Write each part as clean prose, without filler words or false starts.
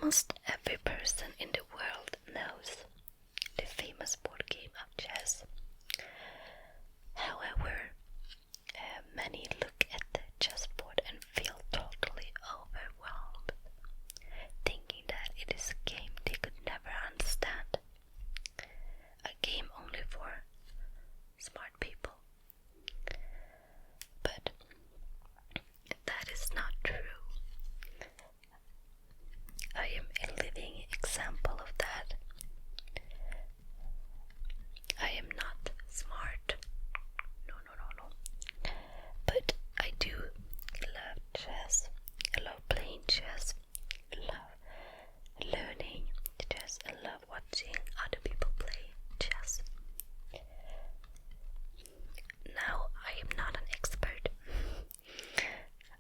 Almost every person in the world knows the famous board game of chess. However, many look at the chessboard and feel totally overwhelmed, thinking that it is a game they could never understand, a game only for smart people. But that is not true. I am a living example of that. I am not smart. No. But I do love chess. I love playing chess. I love learning chess. I love watching other people play chess. Now, I am not an expert.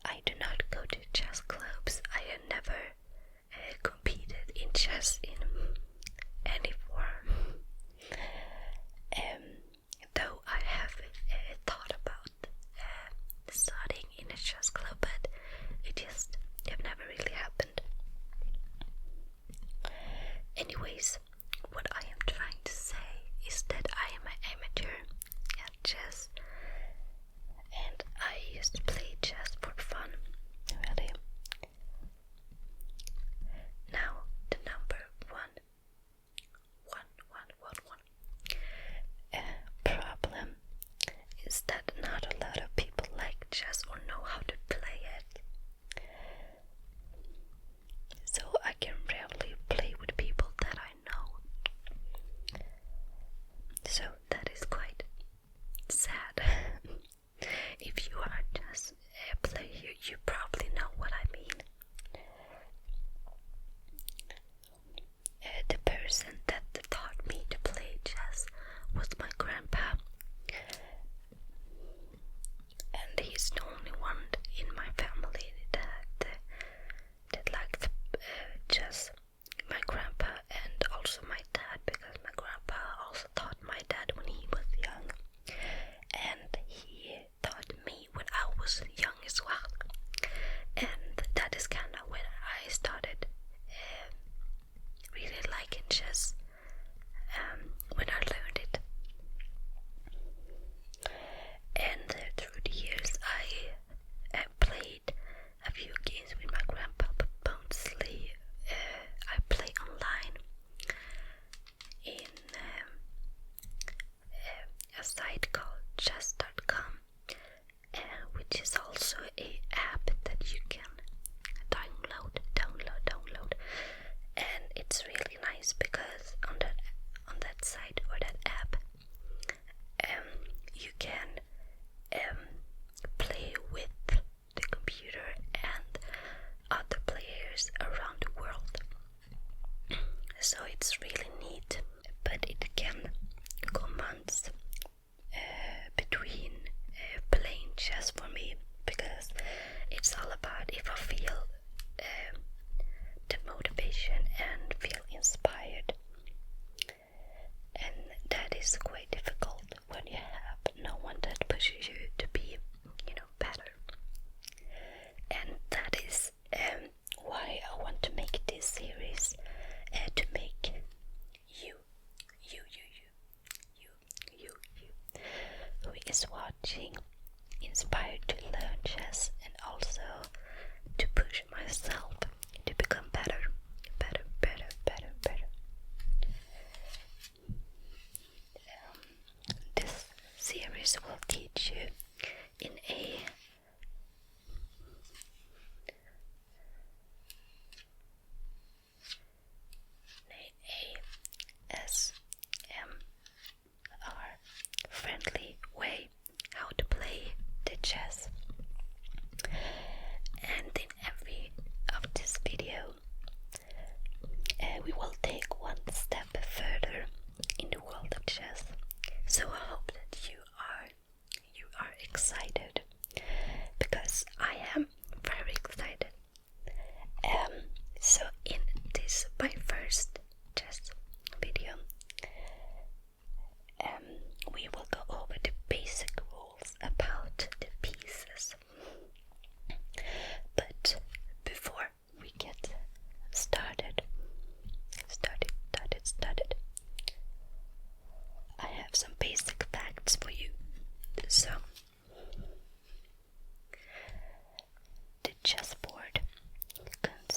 I do not go to chess clubs. I have never competed in chess in any form. Though I have thought about starting in a chess club, but it just have never really happened. Anyways, what I am trying to say is that I am an amateur at chess, and I used to play chess for fun, really. Now, the number one problem is that not a lot of people like chess or know how to play it. So I can rarely play with people that I know. So that is quite sad. If you are just a player, you probably know what I mean. The person that taught me to play chess was my grandpa, and he's the only one in my family that liked chess. My grandpa and also my dad, because my grandpa also taught my dad when he was young, and he taught me when I was young as well. And that is kind of when I started really liking chess, when I learned it. And through the years I played a few games with my grandpa, but mostly I play online in a site called chess.com, which is also a app that you can download, and it's really nice because on that site or that app, you can play with the computer and other players around the world. So it's really neat, but it can go months between playing chess for me, because it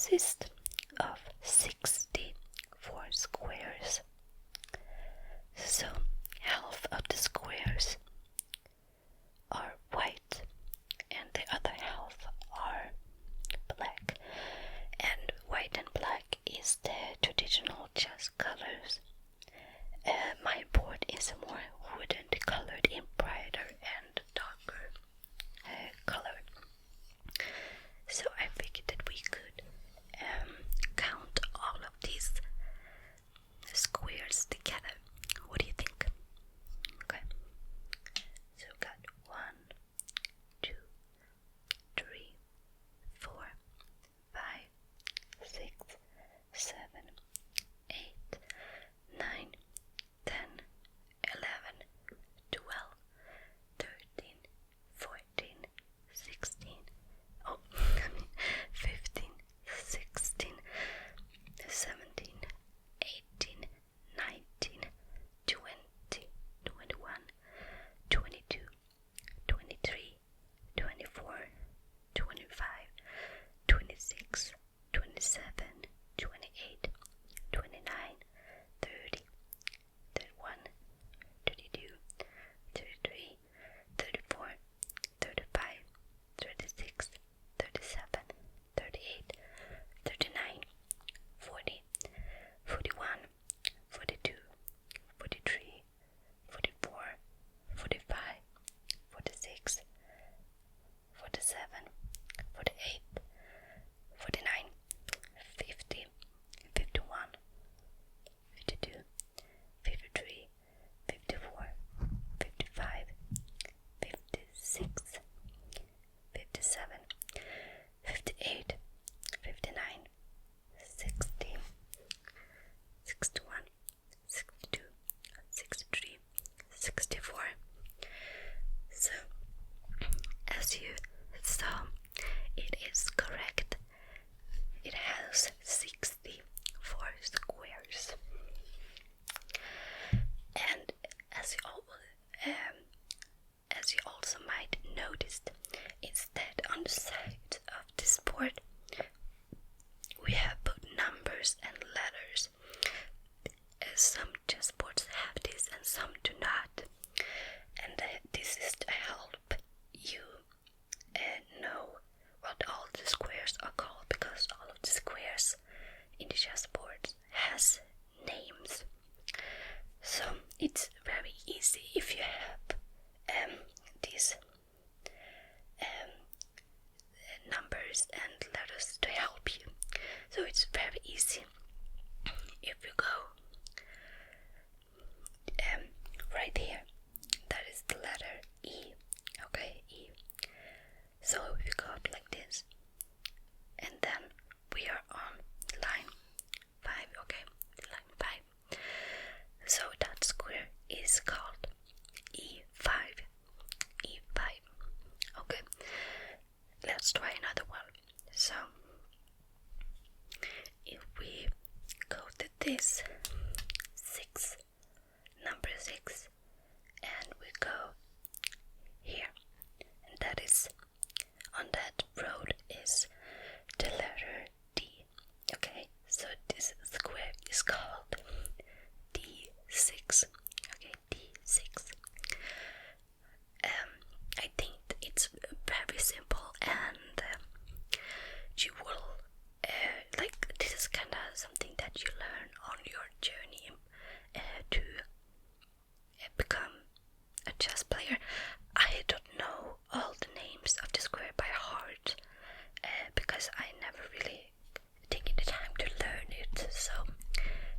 consists of 64 squares. So half of the squares are white and the other half are black. And white and black is the traditional chess colors. My board is more wooden, colored in brighter and darker color. So I figured that we could count all of these squares together. What do you think? Okay. So we got 1, 2, 3, 4, 5, 6, 7, 8, 9, 10, 11, 12, 13, 14, 16, 15, 16, 17, 18, 19, 20, 21, 22, 23, 24, 25, 26, 27, 28, 29, 30, 31, 32, 33, 34, 35, 36, 37, 38, 39, 40, 41, 42, 43, 44, 45, 46, 47, 48, 49, 50, 51, 52, 53, 54, 55, 56, 57, 58, 59, 60, 61, 62, 63, 64. So, as you saw, it is correct. It has 64 squares. And as you also might notice, it's that on the side of this board we have both numbers and letters. Some chessboards have this and some do not. And this is to help you know what all the squares are called, because all of the squares in the chessboard has names. So it's very easy if you have these numbers and letters to help you. So it's very easy if you go right here. That is the letter E. Okay, E. So if you go up like this, and then we are on line 5. Okay, line 5. So that square is called E5. E5. Okay, let's try another one. So if we go to this 6, number 6, and we go here, and that is on that road is the letter D. Okay, so this square is called D6. Okay, D6. I think it's very simple, and you will this is kind of something that you learn on your journey to become a chess player. I don't know all the names of the square by heart because I never really taken the time to learn it. So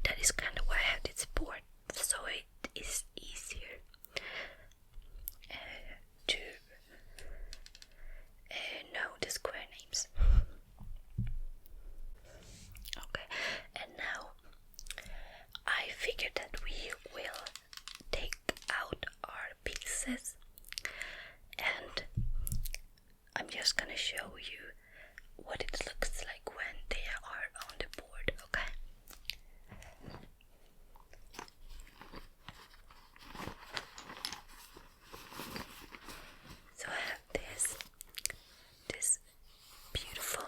that is kind of why I have this board, so it is easier to know the square names. Okay, and now I figured that we will take out our pieces, and I'm just gonna show you what it looks like when they are on the board. Okay. So I have this beautiful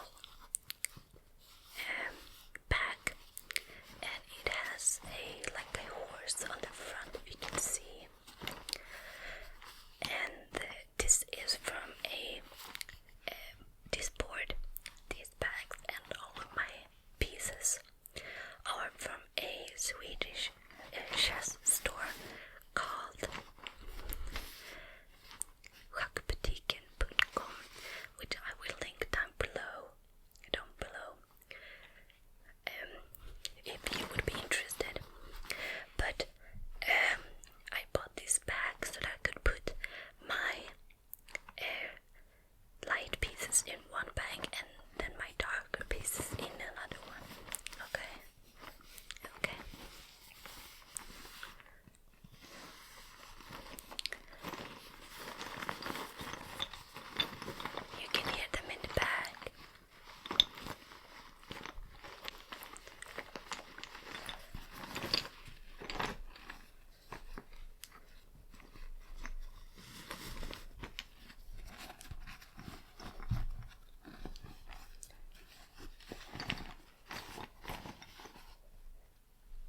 pieces in one bag and then my darker pieces in another one. Okay. Okay. You can hear them in the bag.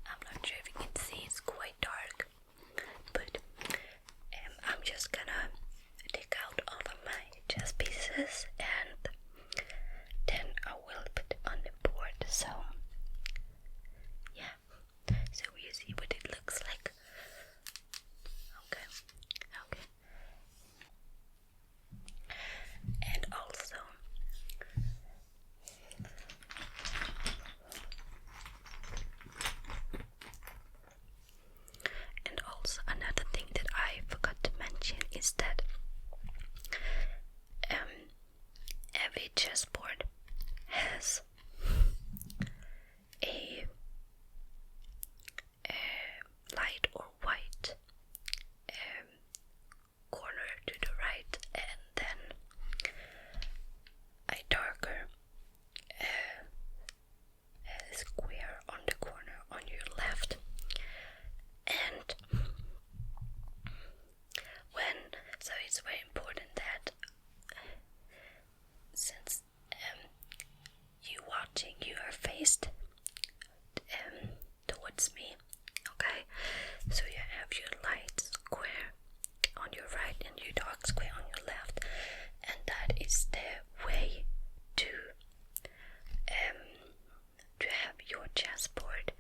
I'm not sure if you can see, it's quite dark, but I'm just gonna take out all of my chess pieces and then I will put it on the board. So yeah, so you see what it looks like. Okay, okay. And also another thing that I forgot to mention is that every chessboard has a light or white corner to the right and then a darker square on the corner on your left. And so it's very important that since you watching, you are faced towards me, okay? So you have your light square on your right and your dark square on your left, and that is the way to have your chessboard.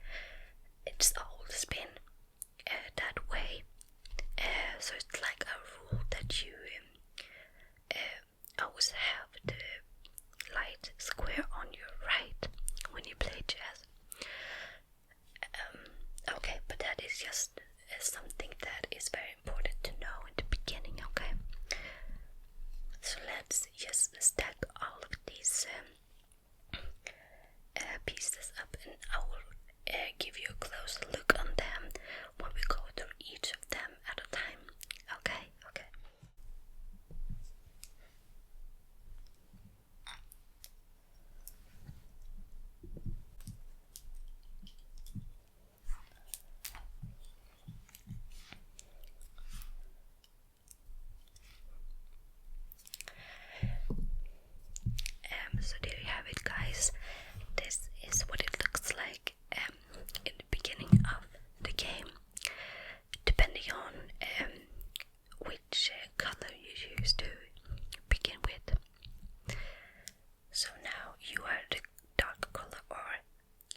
It's always been that way. So it's like a rule that you always have the light square on your right when you play chess. Okay, but that is just something that is very important to know in the beginning, okay? So let's just stack all of these pieces up and I will give you a close look on them when we go through each of them at a time. Okay, okay. So there you have it, guys. This is what it looks like in the beginning of the game, depending on which color you choose to begin with. So now you are the dark color or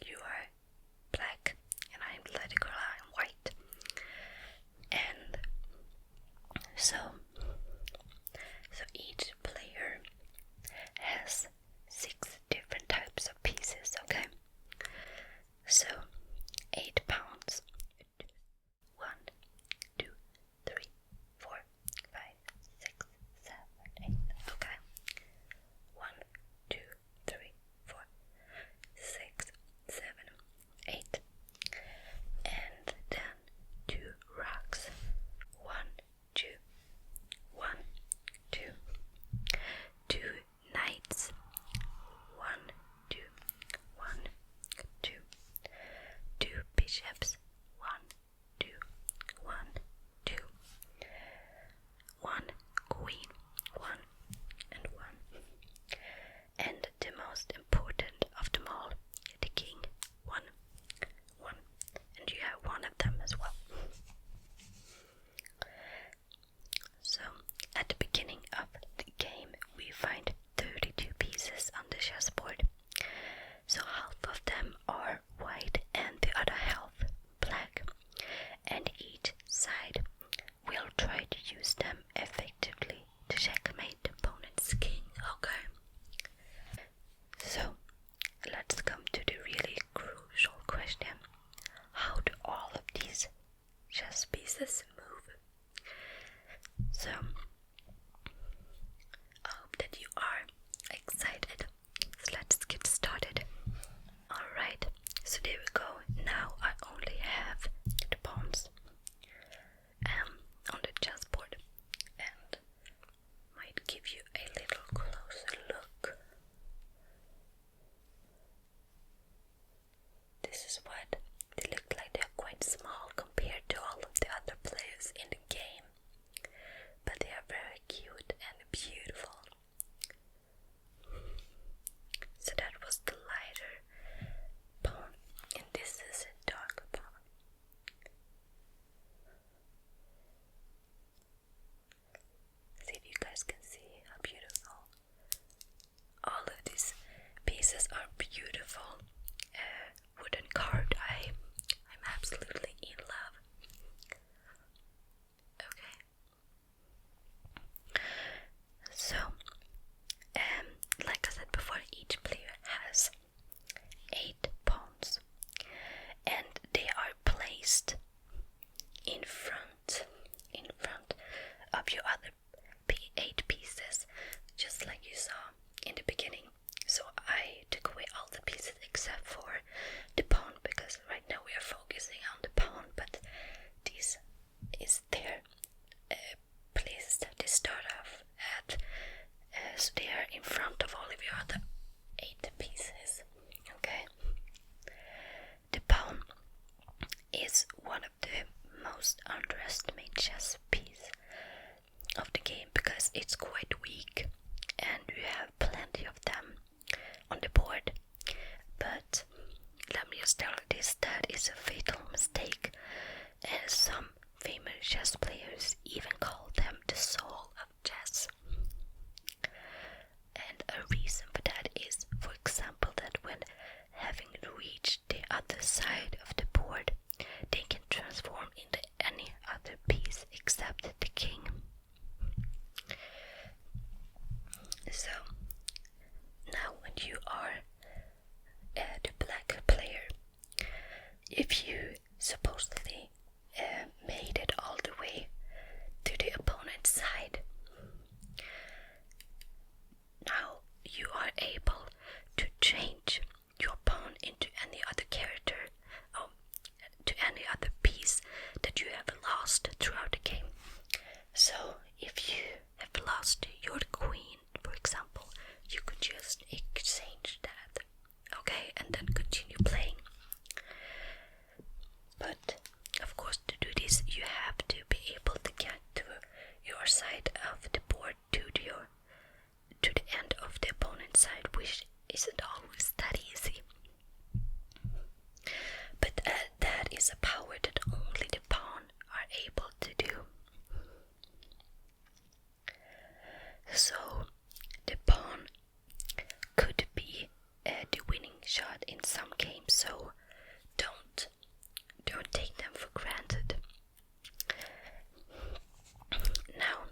you are black and I'm the light color, I'm white. And so each player has 6 different types of pieces, okay? So 8 pounds. 1, 2, 3, 4, 5, 6, 7, 8. Okay. 1, 2, 3, 4, 6, 7, 8. And then 2 rocks. 1, 2, 1, 2. 2 knights. are the 8 pieces. Okay. The pawn is one of the most underestimated chess piece of the game because it's quite weak and you have plenty of them on the board. But let me just tell you this, that is a fatal mistake, and some famous chess players even call them the soul of chess. And a reason for that is, for example, that when having reached the other side of the board, they can transform into any other piece except the king. So now when you are the black player, if you supposedly made it all the way to the opponent's side, now you are able to change your pawn into any other character, to any other piece that you have lost throughout the game. So if you have lost your queen, for example, you could just exchange that, okay, and then continue playing. But of course, to do this, you have to be able to get to your side of the board to the end of the opponent's side, which isn't always that easy. But that is a power that only the pawn are able to do. So the pawn could be the winning shot in some games, so don't take them for granted. Now,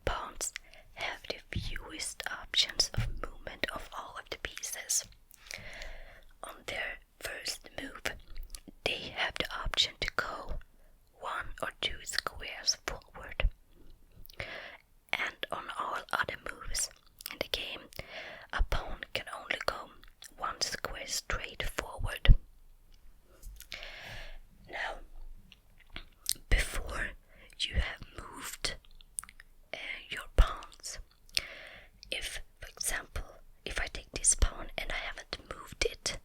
pawns have the fewest options of movement of all of the pieces. On their first move, they have the option to go 1 or 2 squares forward. And on all other moves in the game, a pawn can only go 1 square straight forward. Now, before you have moved your pawns, if, for example, if I take this pawn and I haven't moved it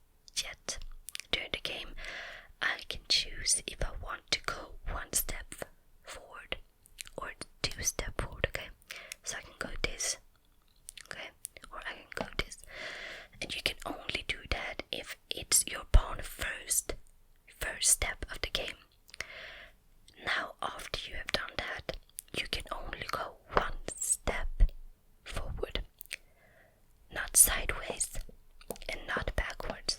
yet during the game, I can choose if I want to go 1 step forward or 2 step forward, okay? So I can go this, okay, or I can go this, and you can only do that if it's your pawn first step of the game. Now, after you have done that, you can only go 1 step forward, not sideways and not backwards.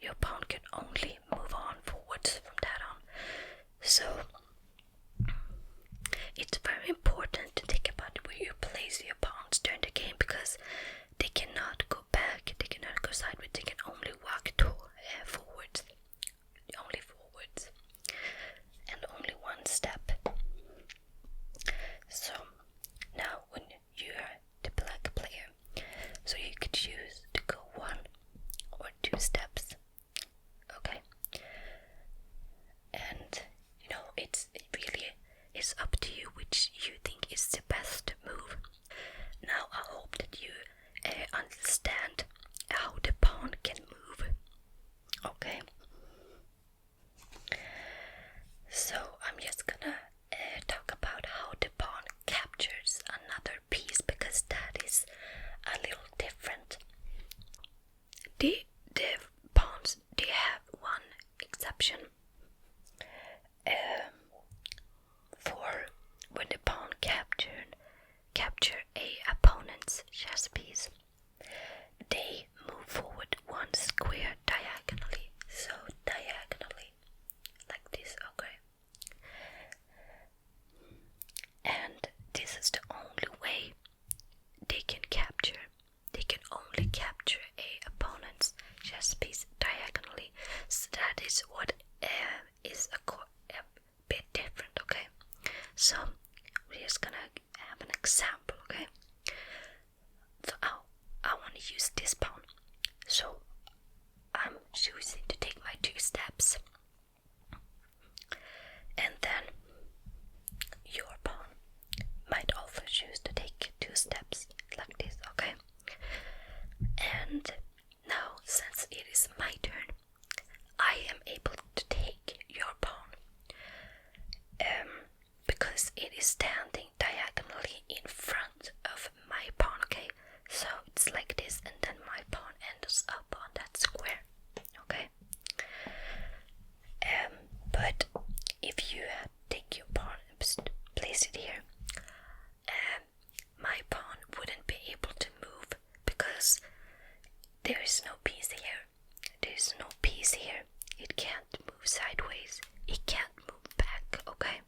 Your pawn can only move on forwards from that on. So it's very important to think about where you place your pawns during the game, because they cannot go back, they cannot go sideways, they can only walk forwards, only forwards, and only 1 step. So now when you are the black player, so you could choose to go 1 or 2 steps, okay? And it really is up to you which you think is the best move. Now I hope that you understand how the pawn can move, okay? So I'm just gonna talk about how the pawn captures another piece, because that is a little different. The pawns, they have one exception. For when the pawn capture a opponent's chess piece, they move forward 1 square diagonally. So diagonally, like this, okay? And this is the only way they can only capture a opponent's And now, since it is my turn, I am able to take your pawn. Because it is standing diagonally in front of my pawn, okay? So it's like this, and then my pawn ends up on that square, okay? But if you take your pawn and place it here, my pawn wouldn't be able to move because there is no piece here. There is no piece here. It can't move sideways. It can't move back, okay?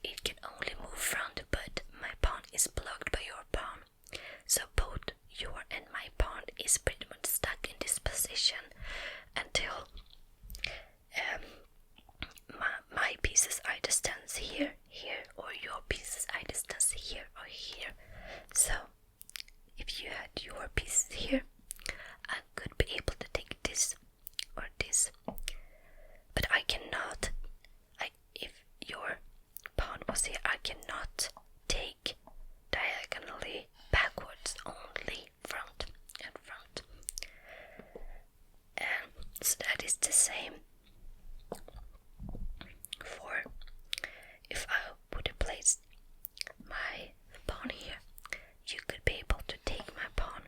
It can only move front, but my pawn is blocked by your pawn. So both your and my pawn is pretty much stuck in this position until my pieces either stands here, or your pieces either stands here or here. So if you had your pieces here, I could be able to take this or this, but I cannot. If your pawn was here, I cannot take diagonally backwards, only front and front. And so that is the same for if I would have placed my pawn here. You could be able to take my pawn,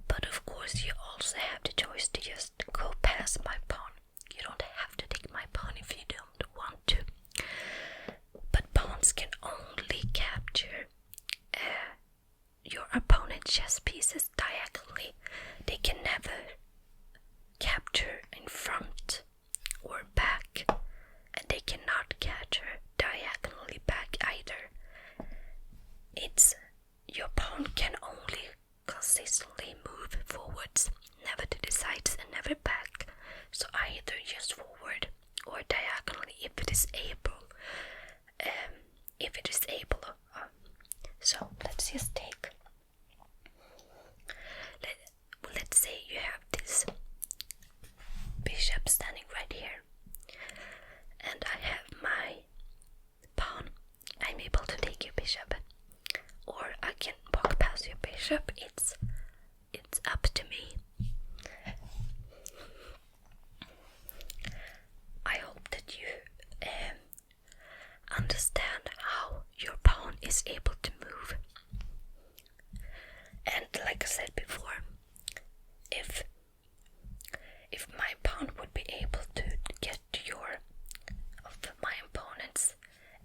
but of course you also have the choice to just go past my pawn. You don't have to take my pawn if you don't want to, but pawns can only capture your opponent's chess pieces diagonally. They can never capture in front or back, and they cannot capture diagonally back either. It's your pawn can only consistently move forwards, never to the sides and never back. So either just forward or diagonally if it is able. So let's just take. Let's say you have this bishop standing right here, and I have my pawn. I'm able to take your bishop, or I can walk past your bishop. It's up to me. I hope that you understand how your pawn is able to move. And like I said before, if my pawn would be able to get to of my opponent's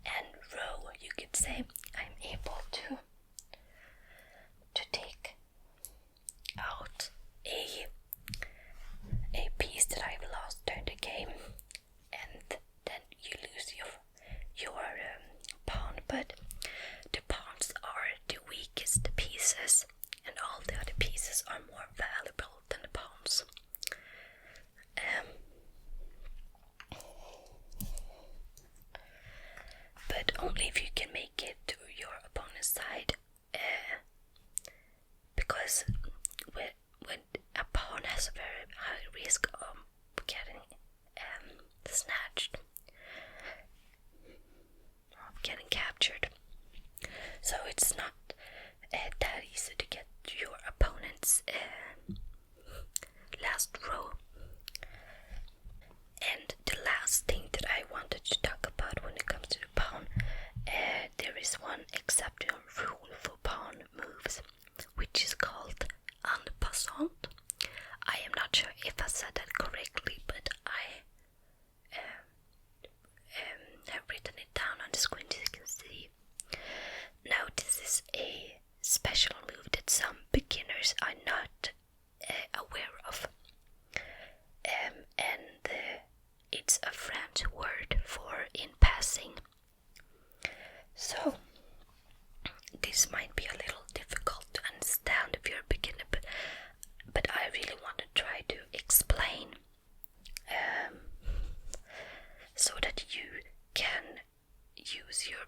and row, you could say, I'm able to take out a piece that I've lost during the game, and then you lose your pawn. But the pawns are the weakest pieces, and all the other pieces are more valuable than the pawns. But only if you can make it to your opponent's side, because when a pawn has a very high risk of getting snatched, of getting captured. So it's not that easy to get to your opponent's last row. And the last thing that I wanted to talk about when it comes to the pawn, there is one exceptional rule for pawn moves, which is called passant. I am not sure if I said that correctly, but I have written it down on the screen so you can see. Now this is a special move that some beginners are not aware of, and it's a French word for in passing. So this might be a little difficult to understand if you're a beginner, but I really want to try to explain so that you can use your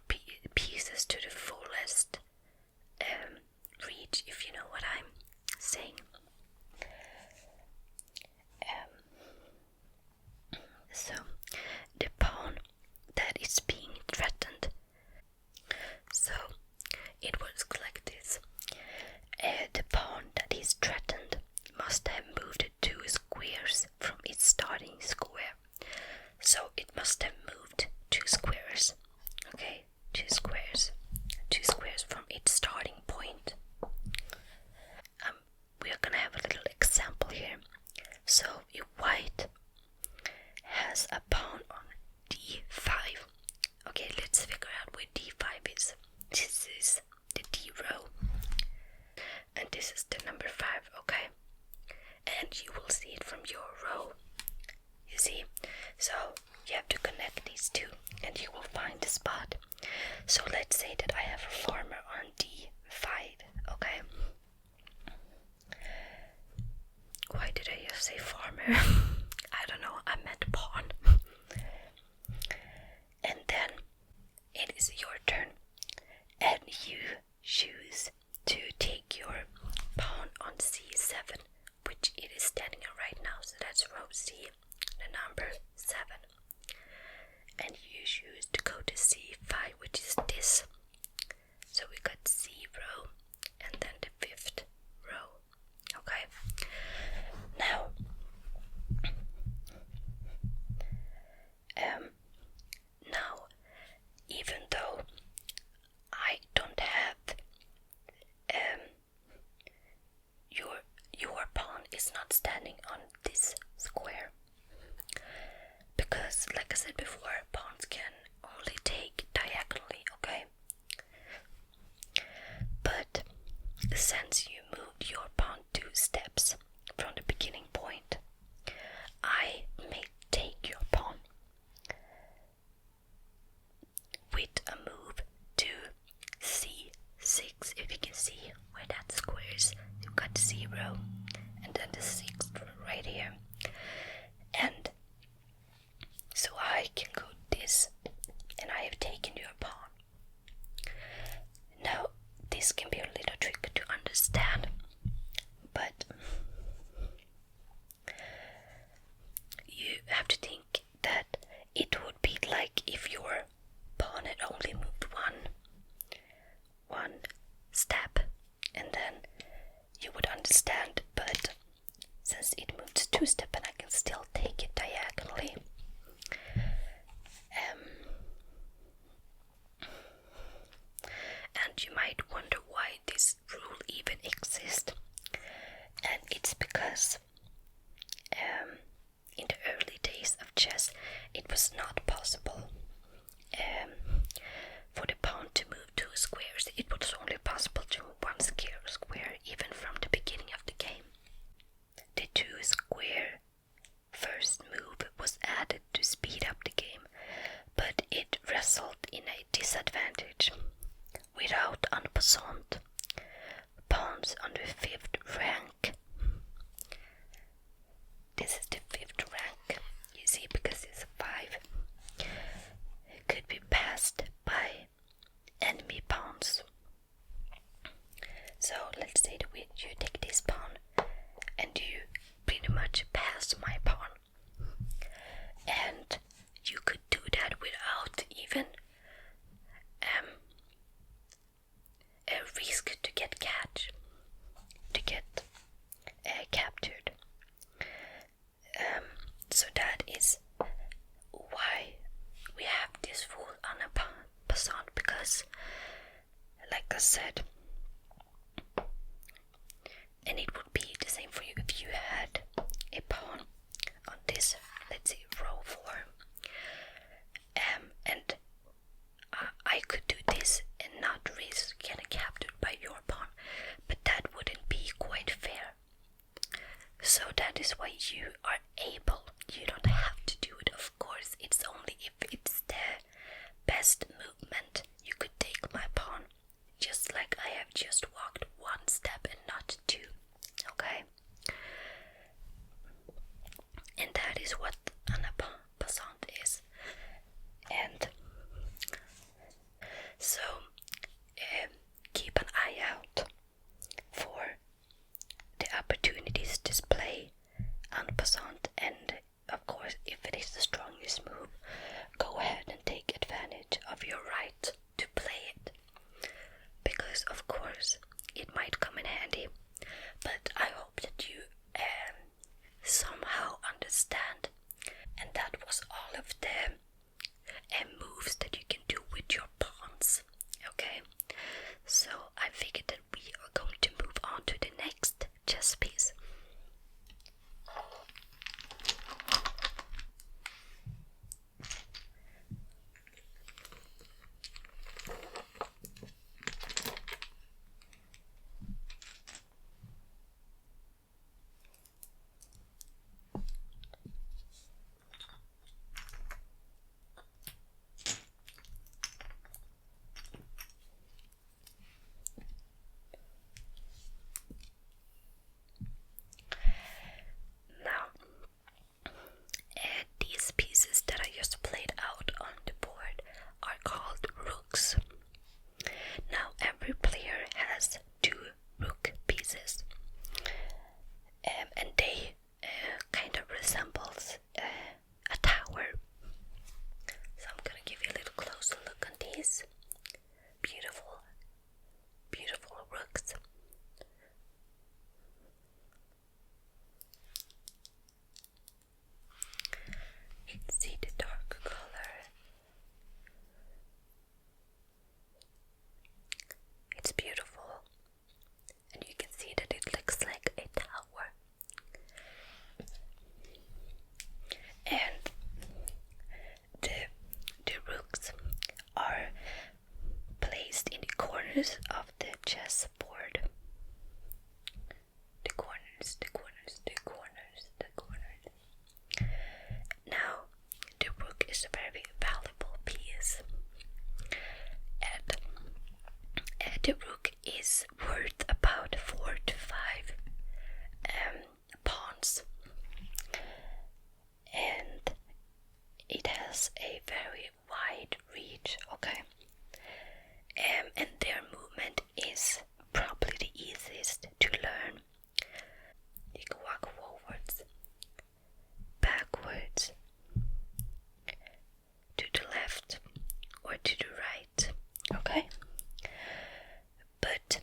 pieces to the fullest reach, if you know what I'm saying. So the pawn that is being threatened this is the number 5, okay? And you will see it from your row. You see? So you have to connect these two and you will find the spot. So let's say that I have a farmer on D5, okay? Why did I just say farmer? I don't know, I meant pawn. And then it is your turn. And you choose to take your pawn on C7, which it is standing on right now. So that's row C, the number 7. And you choose to go to C5, which is this. So we got 0 and then the 5th row. Okay. Now, even though I don't have your pawn is not standing on this square, because like I said before, pawns can only take diagonally, okay? But since you moved your pawn 2 steps from the beginning point, I may take your pawn with a move to C6. If you can see where that square is, you've got 0 and then the 6th right here. And so I can go this, and I have taken your pawn. Now, this can be a little tricky to understand, but you have to think that it would be like if your pawn had only moved one step, and then you would understand, but since it moves 2 steps and I can still take it diagonally, and you might wonder why this rule even exists, and it's because in the early days of chess it was not possible for the pawn to move 2 squares. It was only possible to move 1 square even from the beginning of the game. The 2 square first move was added to speed up the game, but it resulted in a disadvantage. Without en passant, pawns on the 5th rank. This is the 5th rank, you see, because it's a 5. It could be passed by enemy pawns. So let's say that you take this pawn and you pretty much pass my pawn. And you could do that without even a risk to get captured. So that is why we have this rule on a passant, because like I said, and it would be the same for you if you had a pawn on this, let's say row 4, and I could do this and not risk getting captured by your pawn, but that wouldn't be quite fair. So that is why you are able. You don't have to do it, of course. It's only if it's the best movement. You could take my pawn, just like I have just walked 1 step and not 2. Okay? And that is what an passant is. And so keep an eye out for the opportunities to play en passant, and of course if it is the strongest move, go ahead and take advantage of your right to play it, because of course it might come in handy. But I hope that you somehow understand, and that was all of the moves that you can do with your pawns. Okay, so I figured that we are going to move on to the next chess piece. corners, the corners, the corners, the corners. Now, the rook is a very valuable piece, and the rook is worth about 4 to 5 pawns, and it has a very wide reach, okay? And their movement is probably the easiest to learn. You can walk forwards, backwards, to the left or to the right, okay? But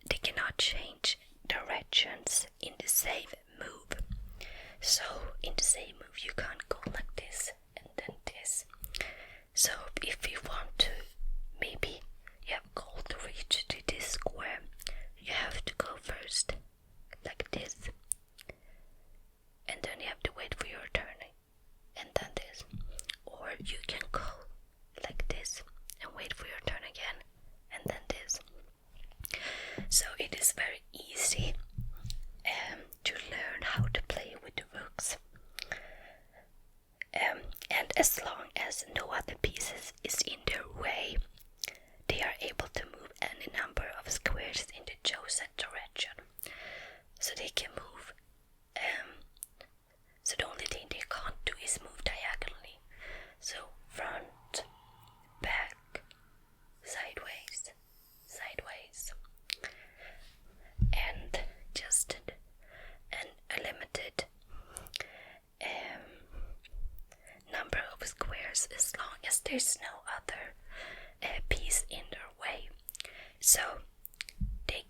they cannot change directions in the same move. So in the same move you can't go like this and then this. So if you want to maybe you have goal to reach to this square, you have to go first like this, and then you have to wait for your turn and then this. Or you can go like this and wait for your turn again and then this. So it is very easy to learn how to play with the rooks. And as long as no other pieces is in their way, they are able to move any number of squares in the chosen direction. So they can move. So the only thing they can't do is move diagonally. So front, back, sideways, sideways. And just a limited number of squares as long as there's no other piece in their way. So they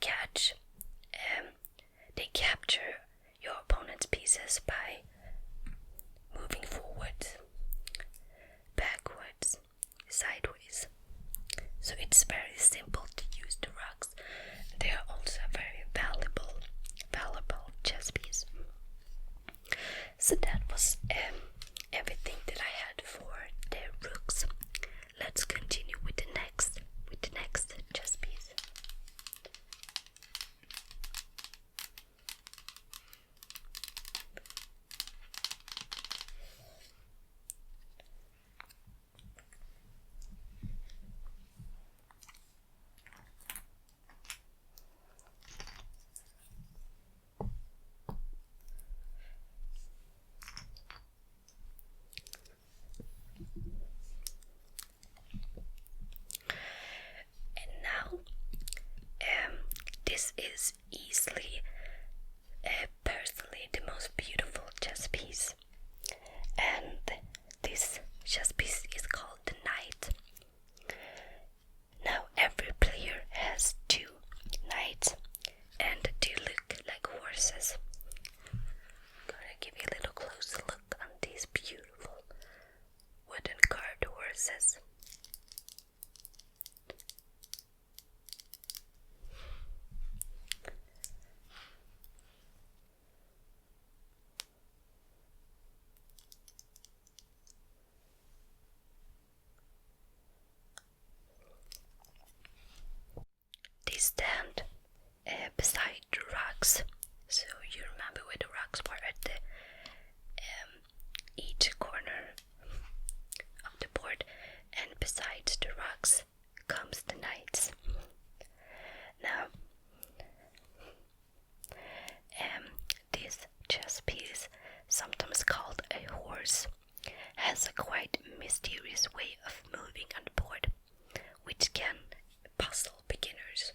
capture your opponent's pieces by moving forward, backwards, sideways. So it's very simple to use the rocks. They are also a very valuable chess piece. So that was everything that I had for the rooks. Let's continue with the next chess piece. This is easily, personally, the most beautiful chess piece, and this chess piece is called the Knight. Now every player has 2 knights, and they look like horses. I'm gonna give you a little closer look on these beautiful wooden carved horses. They stand beside the rocks, so you remember where the rocks were at the each corner of the board, and beside the rocks comes the knights. Now, this chess piece, sometimes called a horse, has a quite mysterious way of moving on the board, which can puzzle beginners.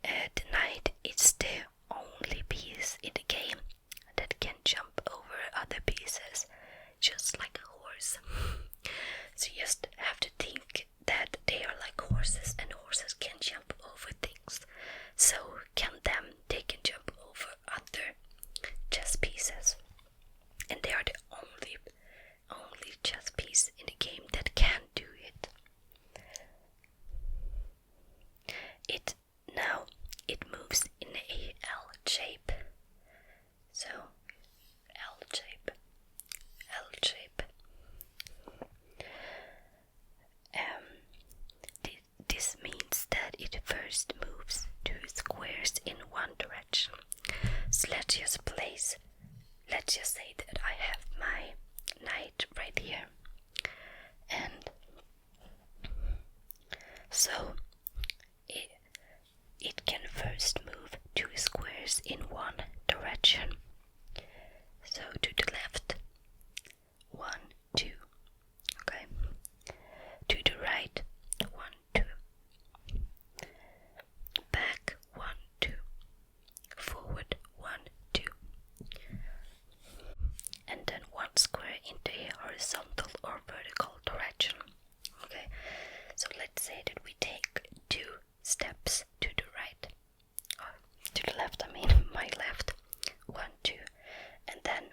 The knight is the only piece in the game that can jump over other pieces, just like a horse. So you just have to think that they are like horses, and horses can jump over things. So they can jump over other chess pieces, and they are the only chess piece in the game that can do it. It moves in a L shape. So L shape. This means that it first moves 2 squares in one direction, let's just place. Let's just say that I have my knight right here, and so it can first move 2 squares in one direction. So to the left, 1, 2, okay. To the right, 1, 2. Back, 1, 2. Forward, 1, 2. And then 1 square into a horizontal or vertical direction. Okay, so let's say that we take 2 steps to the right, or to the left, I mean my left, 1, 2, and then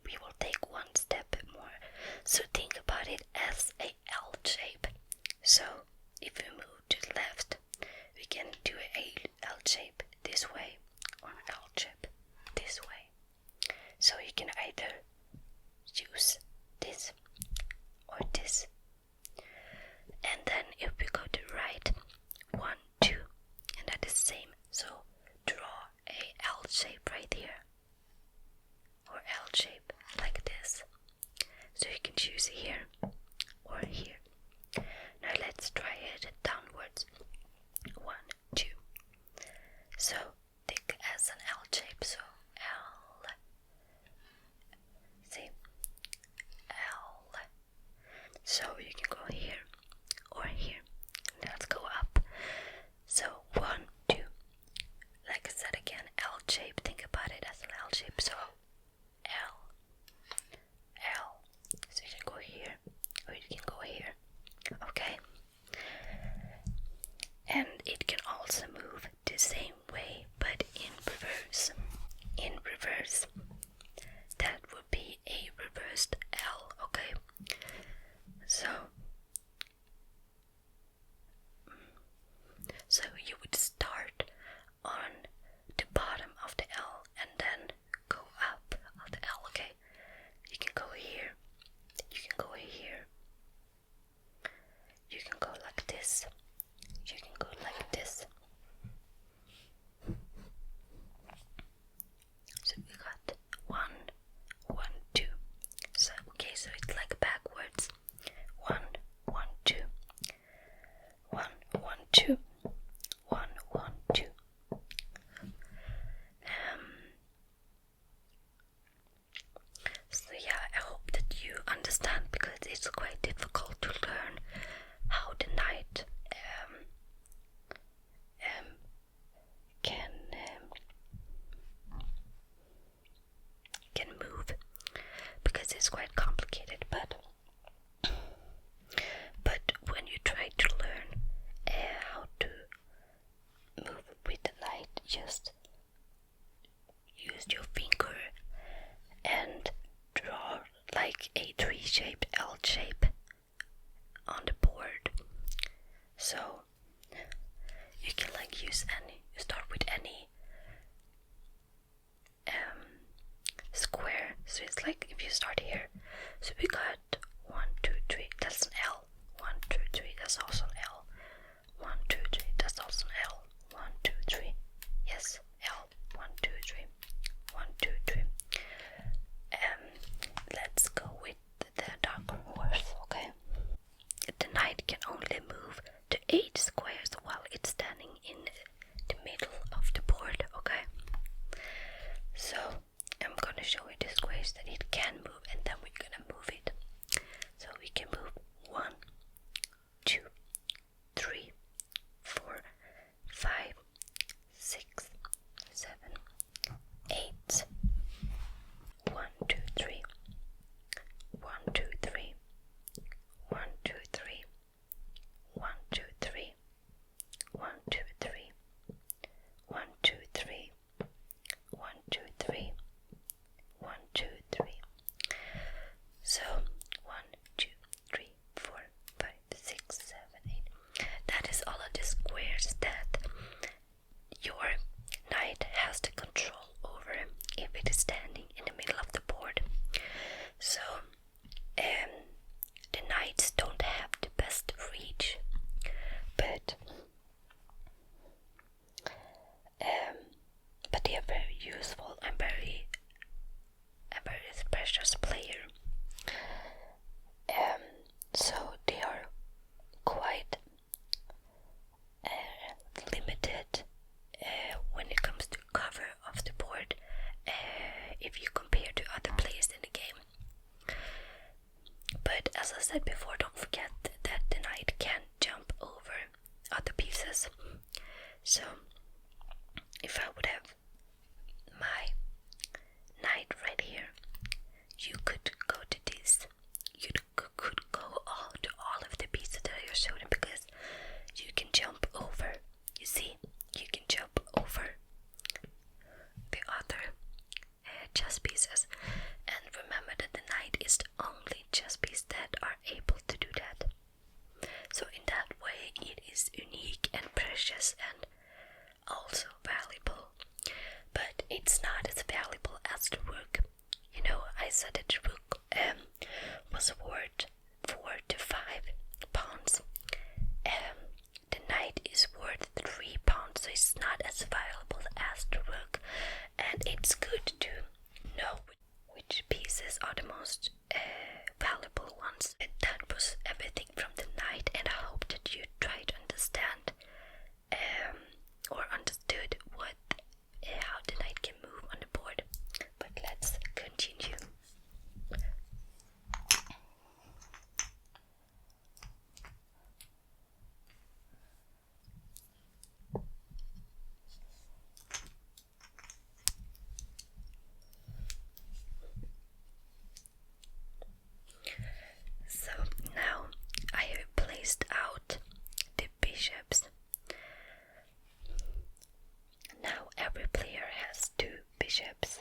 we will take 1 step more. So think about it as a L shape. So if we move to the left, we can do a L shape this way or an L shape this way. So you can either use this or this. And then if we go to the right, 1, 2, and that is the same. So draw a L shape right here, or L shape like this. So you can choose here or here. Now let's try it downwards. 1, 2. So think as an L shape. So L. See? L. So you can go here or here. Let's go up. So 1, 2. Like I said again, L shape. Think about it as an L shape. So L. L. So you can go here or you can go here. Okay. And it can also move the same way, but in reverse. In reverse. That would be a reversed L, okay? So you would start on the bottom of the L and then go up of the L, okay? You can go here, you can go here, you can go like this, you can go like this. So we got 1, 1, 2. So okay, so it's like backwards. 1, 1, 2. 1, 1, 2. 1, 1, 2. So yeah, I hope that you understand, because it's quite difficult to learn how the knight can move, because it's quite complicated. But when you try to learn how to move with the knight, just use your finger and draw like a 3-shaped L shape on the board. So you can like use any, you start with any square. So it's like if you start here, so we got 1, 2, 3, that's an L. 1, 2, 3, that's also an L. 1, 2, 3, that's also an L. 1, 2, 3, yes, L. 1, 2, 3, 1, 2, 3. Let's go with the dark horse, okay? The knight can only move to 8 squares while it's standing in the middle of the board, okay? So I'm gonna show you the squares that it can move, and then we're gonna move it. So we can move 1, 2, 3, 4, 5, 6, 7, 8, if you compare to other players in the game. But as I said before, don't forget that the knight can jump over other pieces. So if I would have my knight right here, you could go to this. You could go to all of the pieces that I just showed, because you can jump over. You see, you can jump over the other chess pieces. And remember that the knight is the only chess piece that are able to do that. So in that way, it is unique and precious and also valuable. But it's not as valuable as the rook. You know, I said that the rook was worth 4 to 5 pounds. The knight is worth 3 pounds, so it's not as valuable as the rook. And it's good to know which pieces are the most valuable ones. And that was everything from the knight, and I hope that you try to understand or understood what how the knight can move on the board. But let's continue. So now I have placed out the bishops. Now every player has 2 bishops,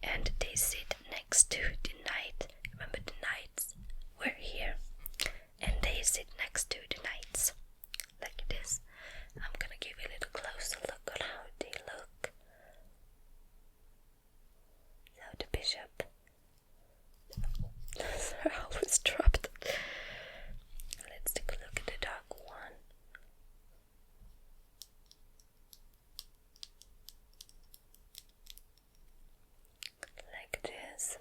and they sit next to the knight. Remember, the knights were here, and they sit next to the knights like this. I'm gonna give you a little closer look on how they look. So the bishop. Sorry, I always dropped. Let's take a look at the dark one. Like this.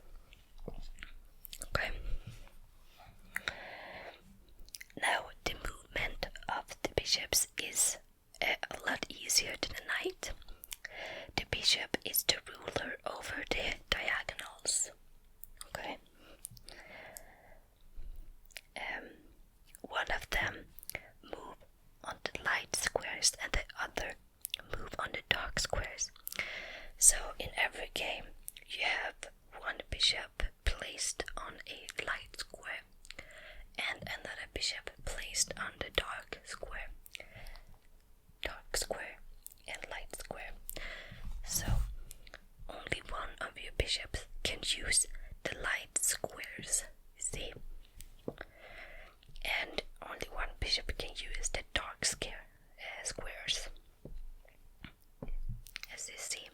Okay. Now the movement of the bishops is a lot easier than the knight. The bishop is the ruler over the diagonals. Okay. One of them move on the light squares and the other move on the dark squares. So in every game you have one bishop placed on a light square and another bishop placed on the dark square and light square. So only one of your bishops can use the light squares, you see, and only one bishop can use the dark squares, as you see.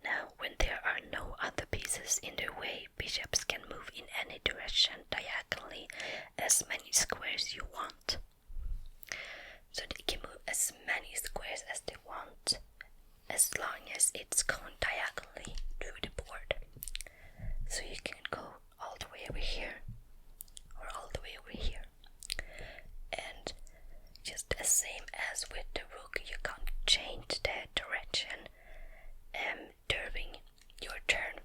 Now, when there are no other pieces in their way, bishops can move in any direction diagonally as many squares you want. So they can move as many squares as they want, as long as it's going diagonally through the board. So you can go all the way over here or all the way over here. And just the same as with the rook, you can't change the direction during your turn.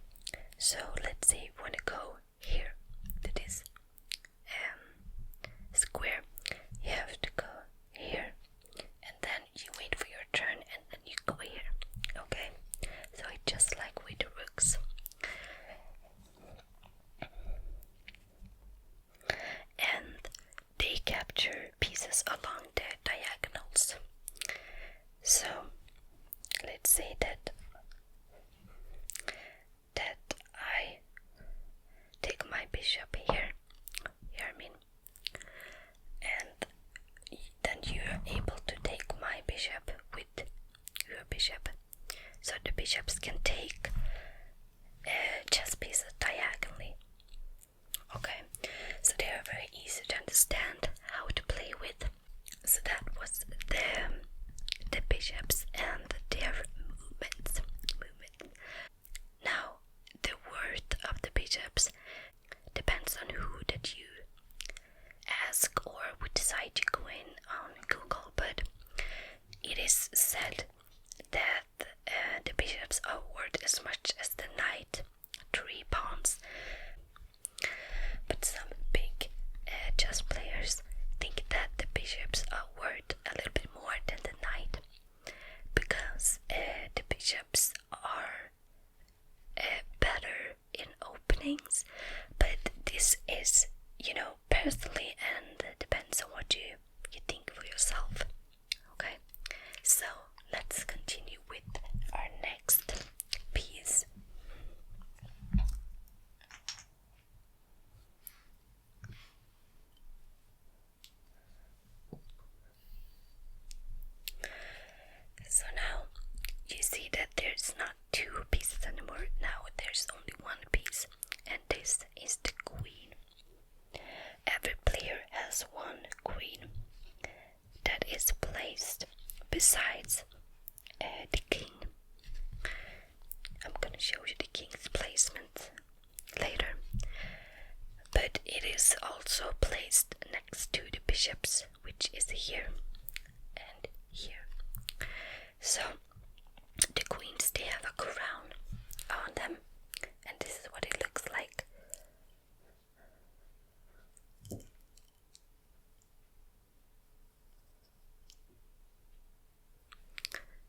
So let's say you want to go here to this square, you have to go here, and then you wait for your turn, and then you go here. Okay, so it's just like with the rooks. And they capture pieces along the diagonals. So let's say that I take my bishop here, and then you're able to take my bishop with your bishop. So the bishops can take chess pieces diagonally. Okay, so they are very easy to understand how to play with. So that was the bishops. is placed besides the king. I'm gonna show you the king's placement later, but it is also placed next to the bishops, which is here and here. So the queens, they have a crown on them, and this is what it looks like.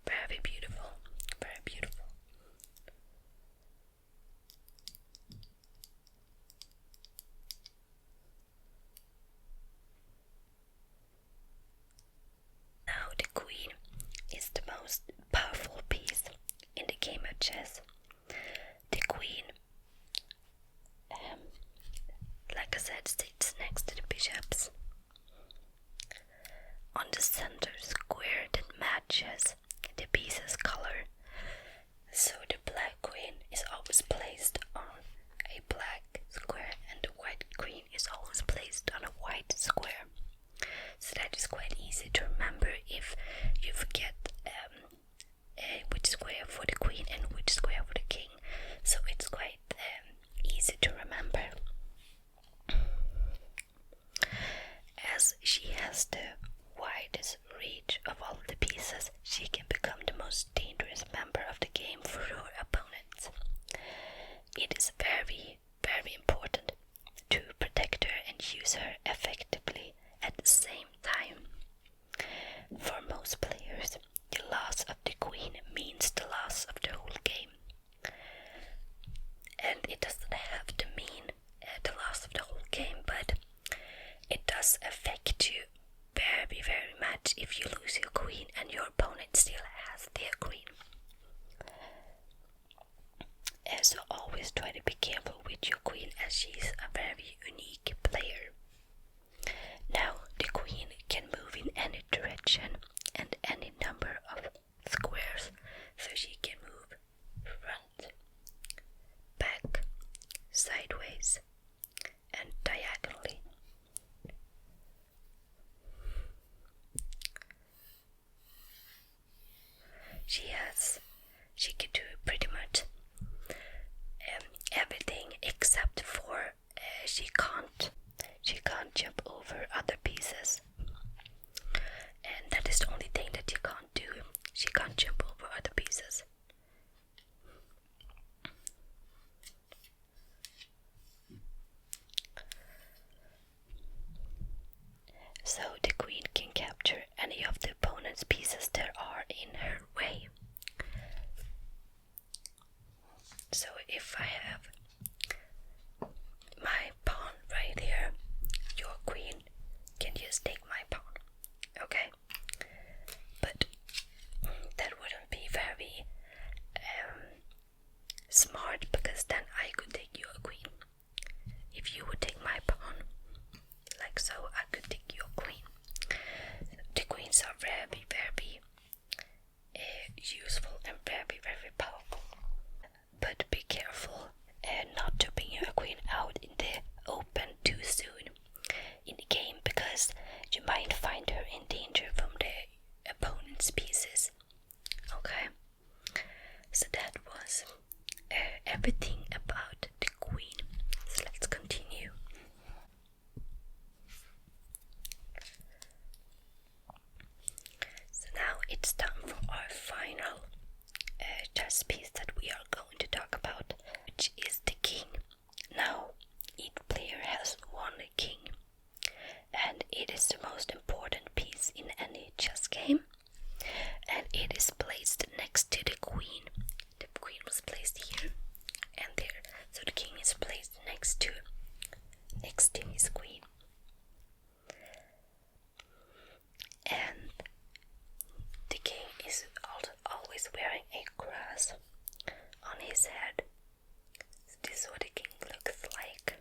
Very beautiful, very beautiful. Now the queen is the most powerful piece in the game of chess. The queen, like I said, sits next to the bishops on the center square that matches the piece's color. So the black queen is always placed on a black square, and the white queen is always placed on a white square. So that is quite easy to remember if you forget which square for the queen and which square for the king. So it's quite easy to remember. As she has the widest reach of all the pieces, she can become the most dangerous member of the game for her opponents. It is very, very important to protect her and use her effectively at the same time. For most players, the loss of the queen means the loss of the whole game. And it doesn't have to mean the loss of the whole game, but it does affect you very, very much if you lose your queen and your opponent still has their queen. So always try to be careful with your queen, as she's a very unique player. Now the queen can move in any direction and any number of squares, so she can move front, back, sideways, and diagonally. She can do pretty much everything except for she can't jump over other pieces, and that is the only thing that you can't do. She can't jump over other pieces. So the queen can capture any of the opponent's pieces that are in her way. So if I have my pawn right here, your queen can just take my pawn, okay? But that wouldn't be very smart, because then I could take your queen. If you would take my pawn, like so, I could take your queen. The queens are very, very useful and very, very powerful. But be careful not to bring your queen out in the open too soon in the game, because you might find her in danger from the opponent's pieces. Okay, so that was everything about the queen. So let's continue. So now it's time for our final chess piece that we are going to talk about, which is the king. Now, each player has one king, and it is the most important piece in any chess game, and it is placed next to the queen. The queen was placed here and there, so the king is placed next to his queen. And the king is always wearing a cross on his head. So this is what the king looks like.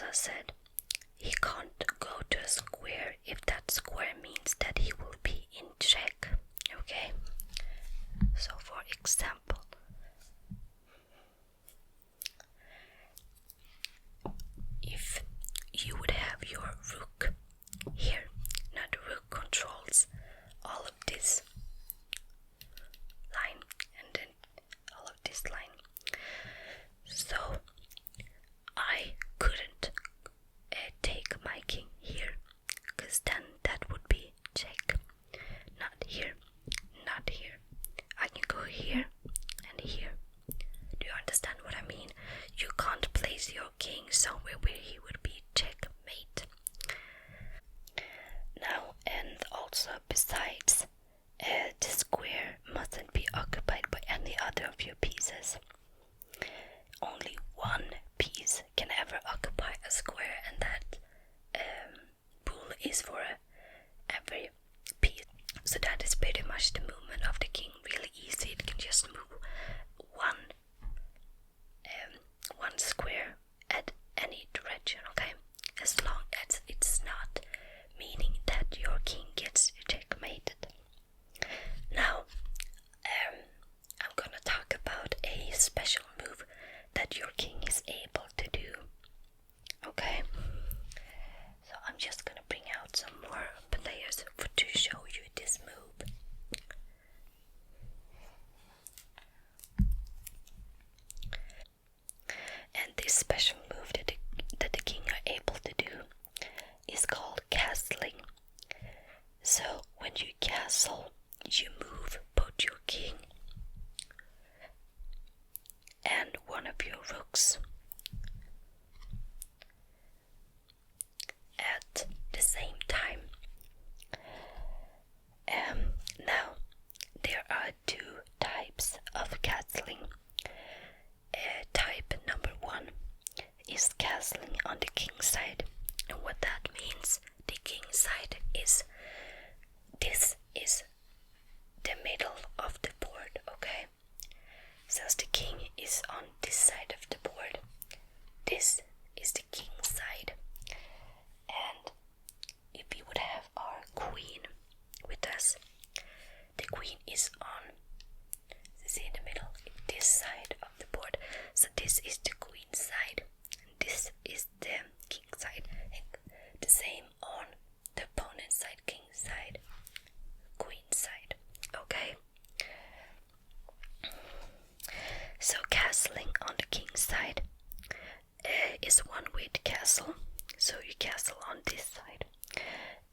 also said he can't go to a square if that square means that he will be in check. Okay? So for example, if you would have your rook here, now the rook controls all of this line and then all of this line. So I couldn't take my king here, because then that would be check. Not here, not here. I can go here and here. Do you understand what I mean? You can't place your king somewhere where he would be checkmate. Now, and also besides, the square mustn't be occupied by any other of your pieces. Only one piece can ever occupy a square, and that rule is for every piece. So that is pretty much the movement of the king. Really easy. It can just move one square at any direction, okay? As long as it's not meaning that your king gets checkmated. Now, I'm gonna talk about a special move that your king is able to do. Okay? So I'm just gonna bring out some more players to show you this move. And this special move that the king are able to do is called castling. So when you castle, you move both your king and one of your rooks at the same time. Now, there are two types of castling. Type number 1 is castling on the king side. And what that means, the king side is, this is the middle of the board, okay? Since the king is on this side of the board, this is the king side. And if we would have our queen with us, the queen is on, see in the middle, this side of the board. So this is the queen side, and this is the king side. And the same on the opponent side, king side, queen side. Okay? So castling on the king side is one way to castle. So you castle on this side.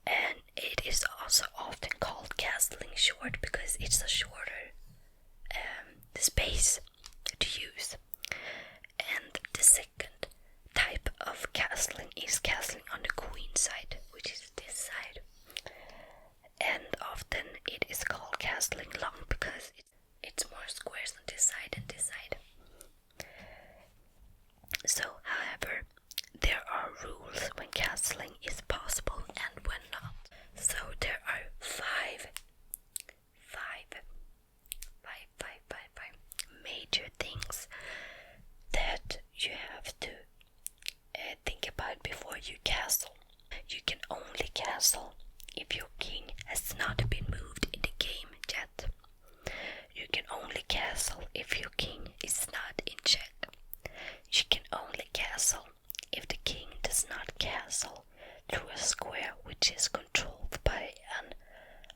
And it is also often called castling short because it's a shorter space to use. And the second type of castling is castling on the queen side, which is this side. And often it is called castling long because it's more squares on this side and this side. So, however, there are rules when castling is possible and when not. So there are five major things that you have to think about before you castle. You can only castle if your king has not been moved in the game yet. You can only castle if your king is not in check. You can only castle if the king does not castle through a square which is controlled by an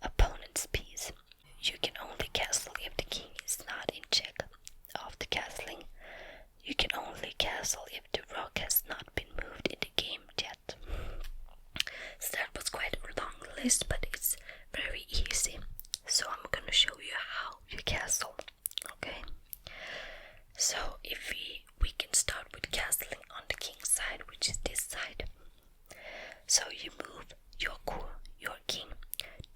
opponent's piece. You can only castle if the king is not in check of the castling. You can only castle if the rook has not been moved in the game yet. So that was quite a long list, but it's very easy. So I'm gonna show you how you castle. Okay? So if we can start with castling on the king side, which is this side. So you move your king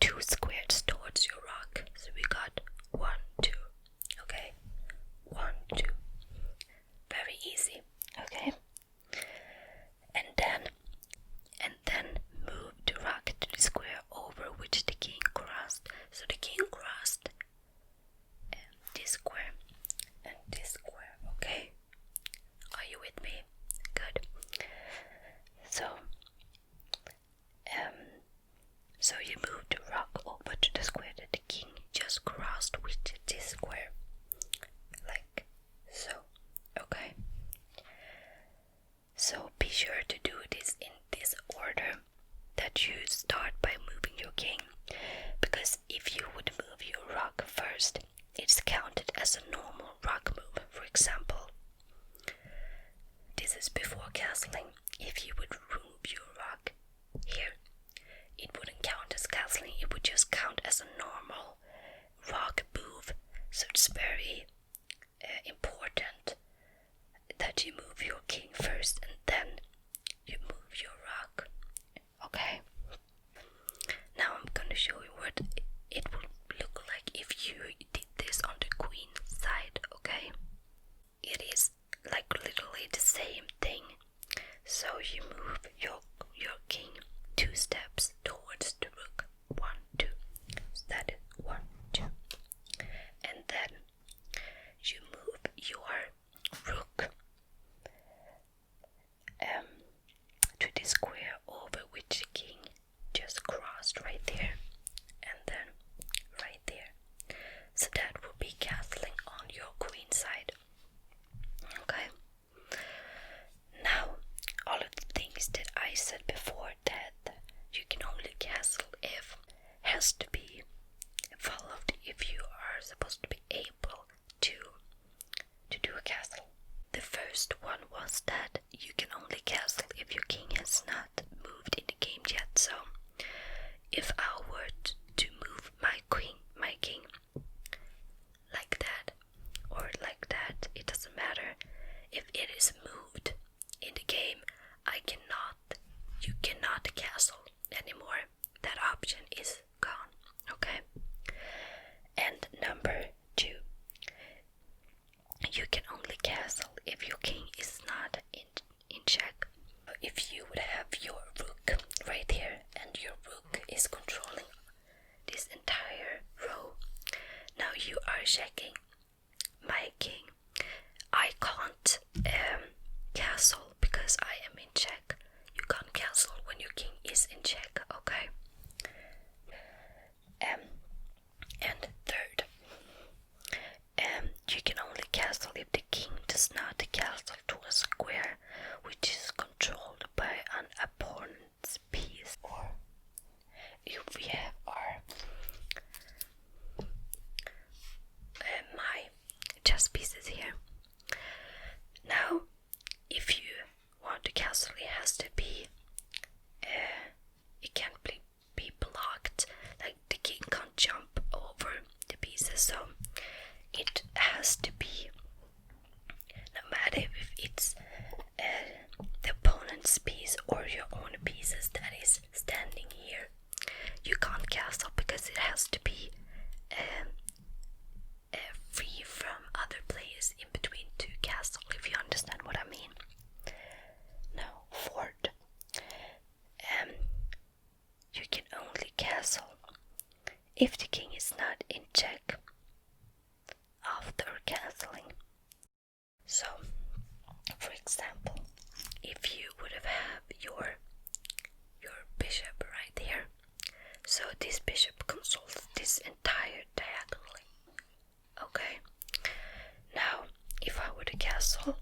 2 squares towards your rook. So we got 1, 2. Okay? 1, 2. Very easy. Okay? And then move the rook to the square over which the king crossed. So the king crossed this square and this square. Okay? example, this is before castling. If you would remove your rook here, it wouldn't count as castling, it would just count as a normal rock move. So it's very important that you move your king first and then you move your rook. Okay? Now I'm gonna show you what it would look like if you did this on the queen side, okay? It is like literally the same thing. So you move your king 2 steps towards the rook. 1, 2. So that is 1, 2. And then you move your rook to the square over which the king just crossed right there, and then right there. So that will be castling on your queen side. Okay. Now, all of the things that I said before that you can only castle if has to be followed if you are supposed to be able to do a castle. The first one was that you can only castle if your king has not moved in the game yet. So if I were to move my king like that or like that, it doesn't matter. If it is moved in the game, you cannot castle anymore. That option is gone. Okay. And number 2, you can only castle if your king is not in check. If you would have your rook right here and your rook is controlling this entire row, now you are checking my king. I can't castle because I am in check. You can't castle when your king is in check, okay? And third, you can only castle if the king does not castle to a square which is controlled by an opponent's piece, or if we have our my chess pieces here. Now, if you want to castle, it has to be it can't be blocked, like the king can't jump over the pieces, so it has to be, no matter if it's the opponent's piece or your own pieces that is standing here, you can't castle because it has to be free from other players in between to castle, if you understand what I mean. Now, fourth, you can only castle if the king is not in check after castling. So, for example, if you would have your bishop right here, so this bishop controls this entire diagonally. Okay. Now, if I were to castle,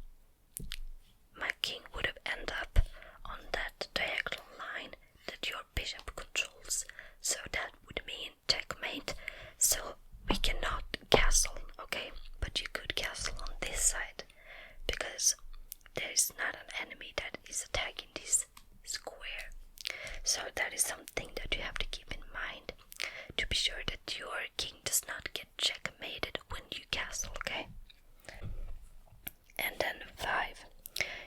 my king would have ended up on that diagonal line that your bishop controls. So that would mean checkmate. So we cannot castle, okay? But you could castle on this side because there is not an enemy that is attacking this square. So that is something that you have to keep in mind to be sure that your king does not get checkmated when you castle, okay? And then 5,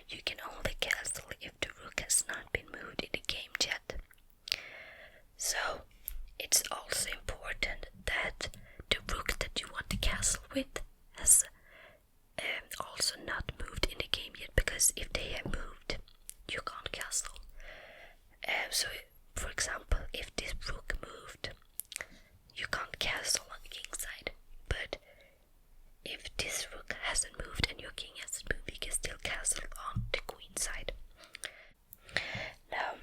you can only castle if the rook has not been moved in the game yet. So it's also important that the rook that you want to castle with has also not moved in the game yet, because if they have moved, you can't castle. So, for example, if this rook moved, you can't castle on the king side. But if this rook hasn't moved and your king hasn't moved, you can still castle on the queen side. Now,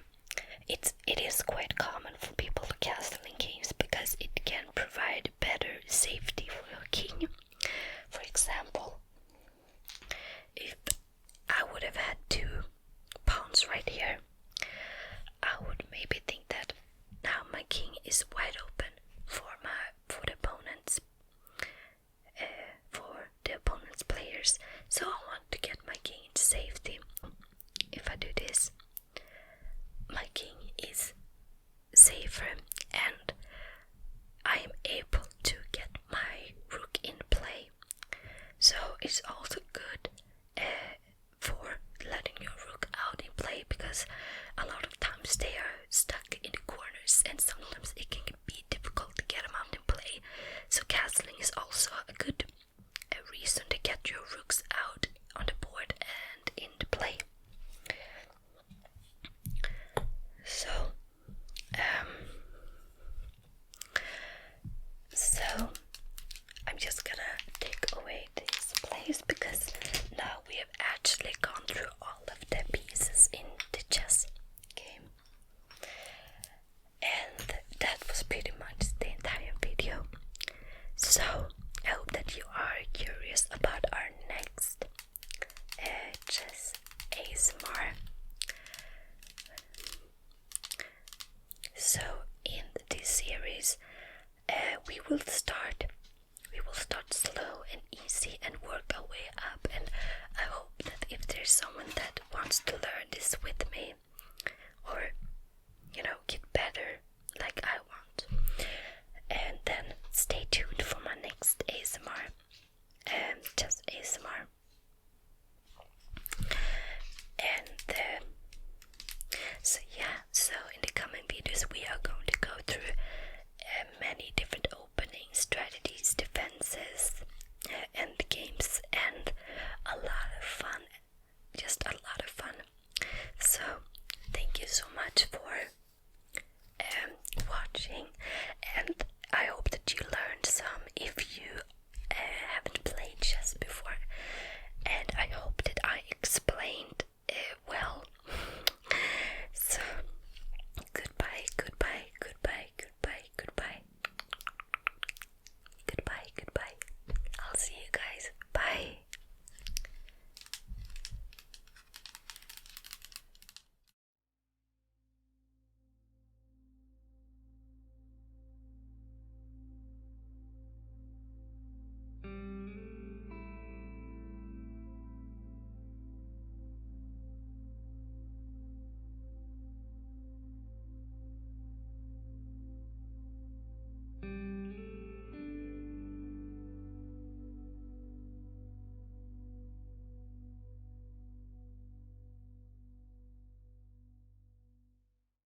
it is quite common for people to castle in games because it can provide better safety for your king. For example, if I would have had 2 pawns right here, I would maybe think that now my king is wide open for the it's also good for letting your rook out in play, because a lot of times they are stuck in the corners and sometimes it can be difficult to get them out in play. So castling is also a good reason to get your rooks out on the board and into play. So I'm just gonna take away these plays because now we have actually gone through all of the pieces in the chess game. And that was pretty much the entire video. So I hope that you are curious about our next chess ASMR. So in this series, we will start slow and easy and work our way up. And I hope that if there's someone that wants to learn this with me, or get better like I want, and then stay tuned for my next ASMR, just ASMR. And so in the coming videos we are going to go through many different openings, strategies, defenses, end games, and a lot of fun, just a lot of fun. So thank you so much for watching, and I hope that you learned some if you haven't played chess before, and I hope that I explained well. So goodbye, goodbye, goodbye, goodbye, goodbye, goodbye, goodbye. I'll see you guys. Bye.